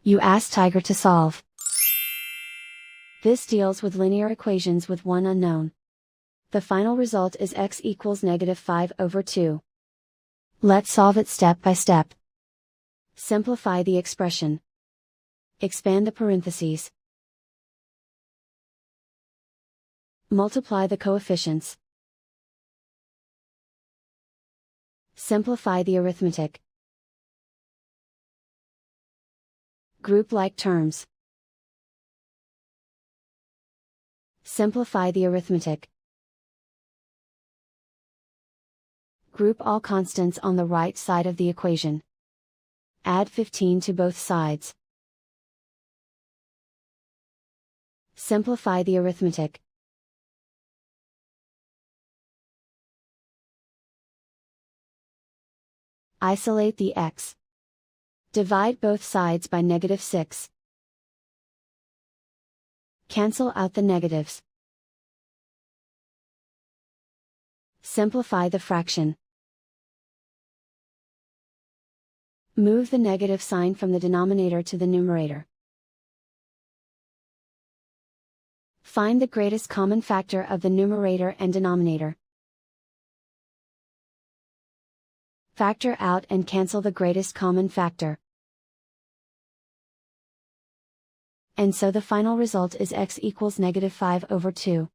You ask Tiger to solve. This deals with linear equations with one unknown. The final result is x equals -5/2. Let's solve it step by step. Simplify the expression. Expand the parentheses. Multiply the coefficients. Simplify the arithmetic. Group like terms. Simplify the arithmetic. Group all constants on the right side of the equation. Add 15 to both sides. Simplify the arithmetic. Isolate the x. Divide both sides by -6. Cancel out the negatives. Simplify the fraction. Move the negative sign from the denominator to the numerator. Find the greatest common factor of the numerator and denominator. Factor out and cancel the greatest common factor. And so the final result is x equals -5/2.